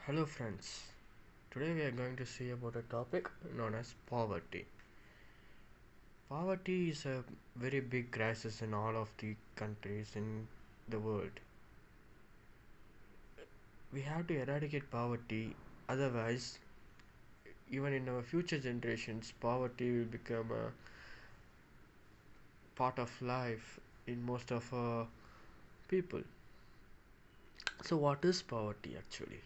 Hello friends, today we are going to see about a topic known as poverty. Poverty is a very big crisis in all of the countries in the world. We have to eradicate poverty, otherwise, even in our future generations, poverty will become a part of life in most of people. So, what is poverty actually?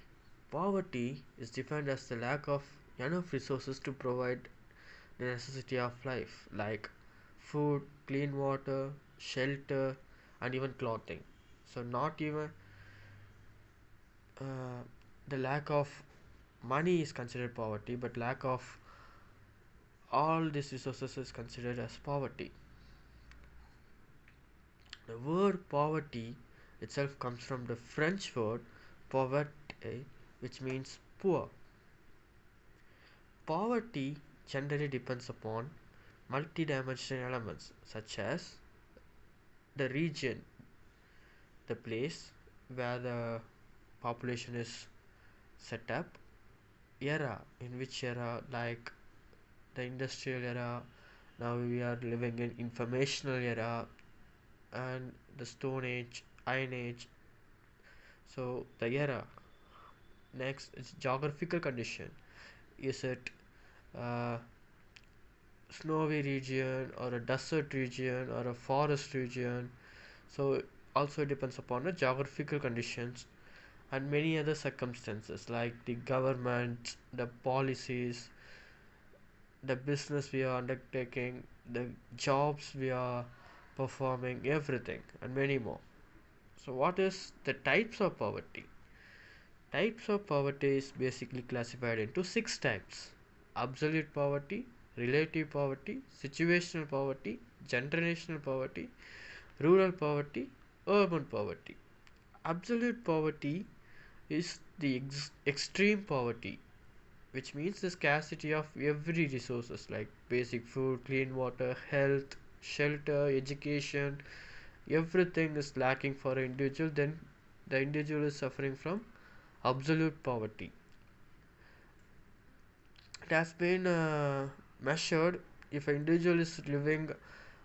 Poverty is defined as the lack of enough resources to provide the necessity of life, like food, clean water, shelter, and even clothing. So, not even uh, the lack of money is considered poverty, but lack of all these resources is considered as poverty. The word poverty itself comes from the French word pauvreté, which means poor. Poverty generally depends upon multidimensional elements such as the region, the place where the population is set up, era, in which era, like the industrial era, now we are living in informational era, and the stone age, iron age. So the era. Next is geographical condition. Is it uh, snowy region or a desert region or a forest region? So also depends upon the geographical conditions and many other circumstances like the government, the policies, the business we are undertaking, the jobs we are performing, everything, and many more. So, what is the types of poverty? Types of poverty is basically classified into six types: absolute poverty, relative poverty, situational poverty, generational poverty, rural poverty, urban poverty. Absolute poverty is the extreme poverty, which means the scarcity of every resources like basic food, clean water, health, shelter, education. Everything is lacking for an individual, then the individual is suffering from absolute poverty. It has been measured. If an individual is living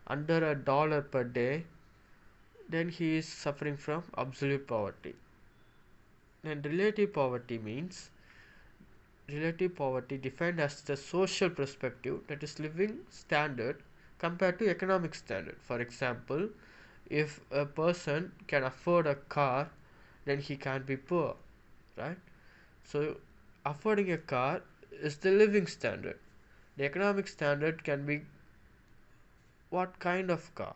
under $1 per day, then he is suffering from absolute poverty. And relative poverty means relative poverty defined as the social perspective, that is living standard compared to economic standard. For example, if a person can afford a car, then he can't be poor, right? So affording a car is the living standard. The economic standard can be what kind of car.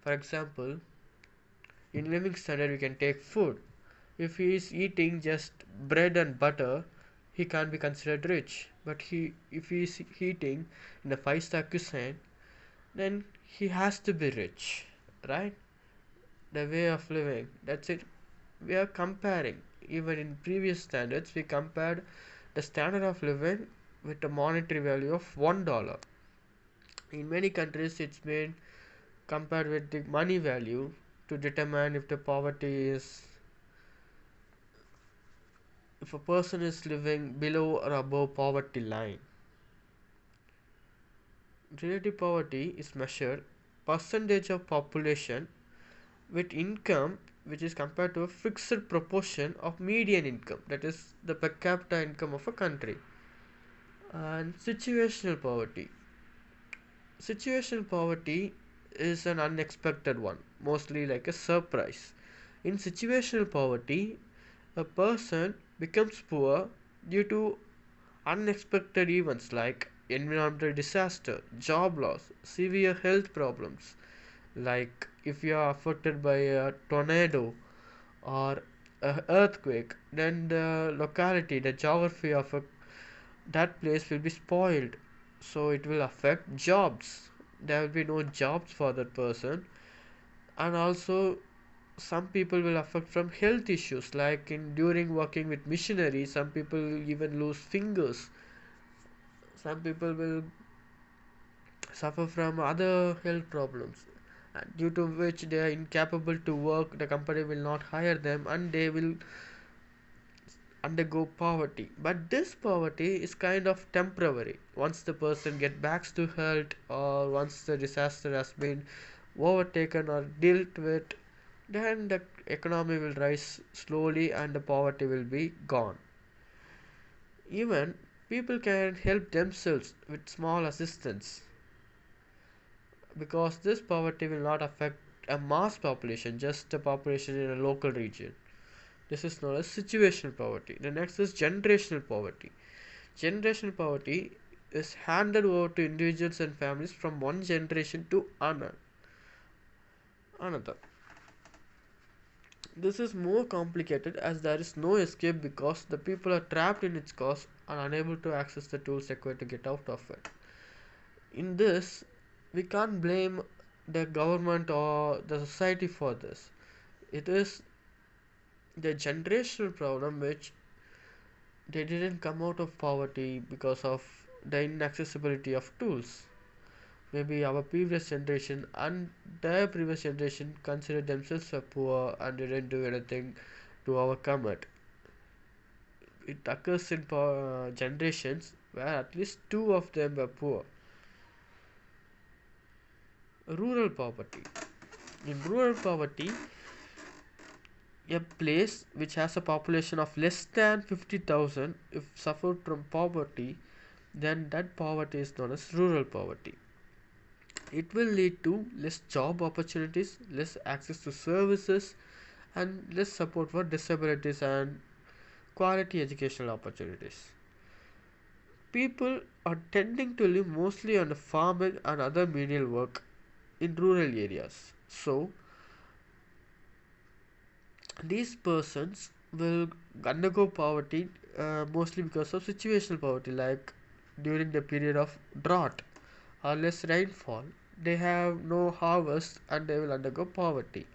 For example, in living standard we can take food. If he is eating just bread and butter, he can't be considered rich. But if he is eating in a five-star cuisine, then he has to be rich, right? The way of living. That's it. We are comparing. Even in previous standards, we compared the standard of living with a monetary value of $1. In many countries, it's been compared with the money value to determine if the poverty is if a person is living below or above poverty line. Relative poverty is measured percentage of population with income which is compared to a fixed proportion of median income, that is the per capita income of a country. And situational poverty is an unexpected one, mostly like a surprise. In situational poverty, a person becomes poor due to unexpected events like environmental disaster, job loss, severe health problems. Like if you are affected by a tornado or a earthquake, then the locality, the geography of that place will be spoiled. So it will affect jobs. There will be no jobs for that person, and also some people will affect from health issues like in during working with machinery. Some people even lose fingers. Some people will suffer from other health problems, due to which they are incapable to work. The company will not hire them and they will undergo poverty, but this poverty is kind of temporary. Once the person get back to health, or once the disaster has been overtaken or dealt with, then the economy will rise slowly and the poverty will be gone. Even people can help themselves with small assistance, because this poverty will not affect a mass population, just a population in a local region. This is known as situational poverty. The next is generational poverty. Generational poverty is handed over to individuals and families from one generation to another. This is more complicated as there is no escape, because the people are trapped in its cause and unable to access the tools required to get out of it. In this, we can't blame the government or the society for this. It is the generational problem, which they didn't come out of poverty because of the inaccessibility of tools. Maybe our previous generation and their previous generation considered themselves a poor and didn't do anything to overcome it. It occurs in generations where at least two of them were poor. Rural poverty. In rural poverty, a place which has a population of less than 50,000, if suffered from poverty, then that poverty is known as rural poverty. It will lead to less job opportunities, less access to services, and less support for disabilities and quality educational opportunities. People are tending to live mostly on farming and other menial work in rural areas. So, these persons will undergo poverty mostly because of situational poverty, like during the period of drought or less rainfall. They have no harvest and they will undergo poverty.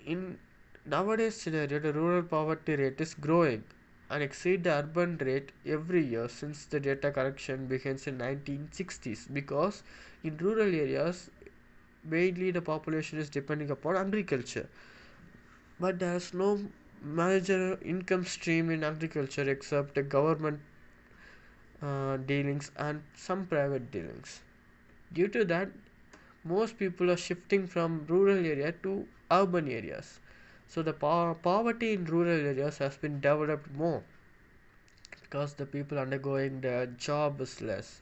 In nowadays scenario, the rural poverty rate is growing and exceed the urban rate every year since the data collection begins in 1960s, because in rural areas mainly the population is depending upon agriculture, but there is no major income stream in agriculture except the government dealings and some private dealings. Due to that, most people are shifting from rural area to urban areas. So the poverty in rural areas has been developed more, because the people undergoing the job is less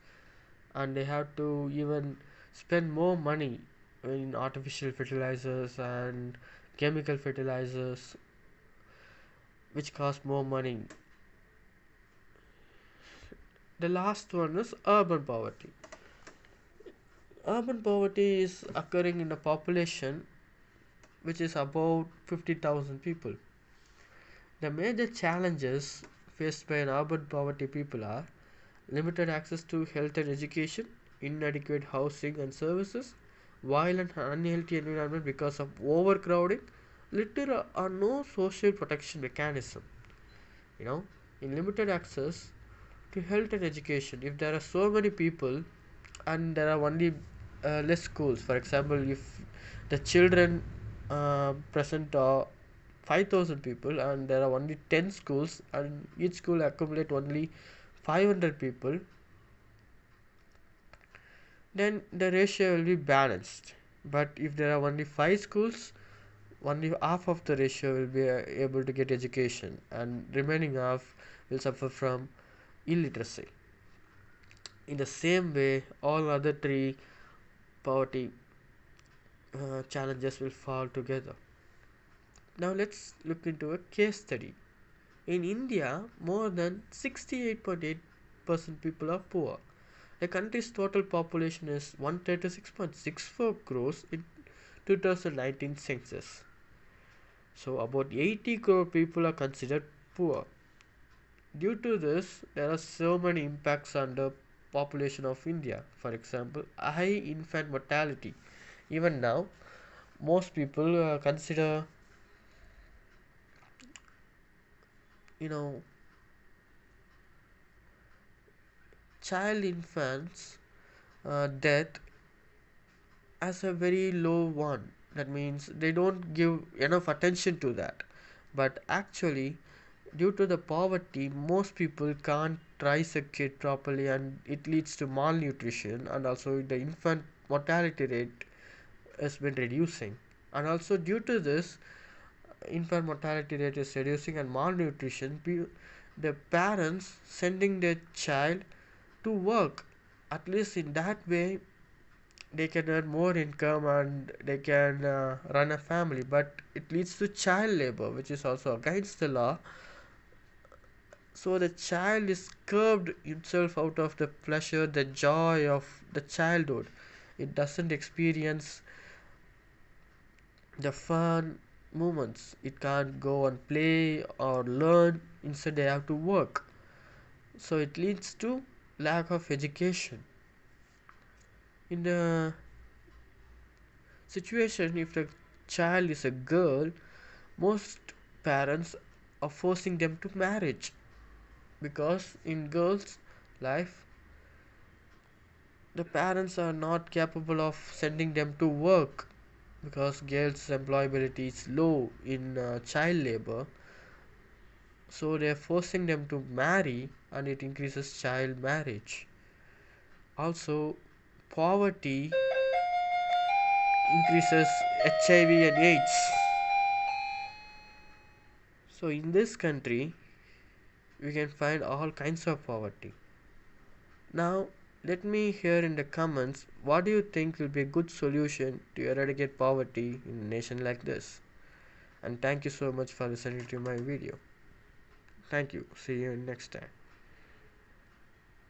and they have to even spend more money in artificial fertilizers and chemical fertilizers, which cost more money. The last one is urban poverty. Urban poverty is occurring in a population which is about 50,000 people. The major challenges faced by an urban poverty people are limited access to health and education, inadequate housing and services, violent and unhealthy environment because of overcrowding, little or no social protection mechanism. You know, in limited access to health and education, if there are so many people and there are only less schools, for example, if the children present are 5,000 people and there are only 10 schools and each school accumulate only 500 people, then the ratio will be balanced. But if there are only 5 schools, only half of the ratio will be able to get education and remaining half will suffer from illiteracy. In the same way, all other three poverty challenges will fall together. Now let's look into a case study. In India, more than 68.8% people are poor. The country's total population is 136.64 crores in 2019 census. So about 80 crore people are considered poor. Due to this, there are so many impacts on the population of India. For example, high infant mortality. Even now, most people consider, you know, child infants death as a very low one. That means they don't give enough attention to that. But actually, due to the poverty, most people can't raise a kid properly, and it leads to malnutrition, and also the infant mortality rate has been reducing. And also due to this, infant mortality rate is reducing and malnutrition, the parents sending their child to work. At least in that way, they can earn more income and they can run a family. But it leads to child labor, which is also against the law. So the child is curbed himself out of the pleasure, the joy of the childhood. It doesn't experience the fun moments. It can't go and play or learn. Instead, they have to work. So it leads to lack of education. In the situation, if the child is a girl, most parents are forcing them to marriage, because in girls' life the parents are not capable of sending them to work, because girls' employability is low in child labor. So they are forcing them to marry, and it increases child marriage. Also, poverty increases HIV and AIDS. So in this country, we can find all kinds of poverty. Now, let me hear in the comments, what do you think will be a good solution to eradicate poverty in a nation like this? And thank you so much for listening to my video. Thank you. See you next time.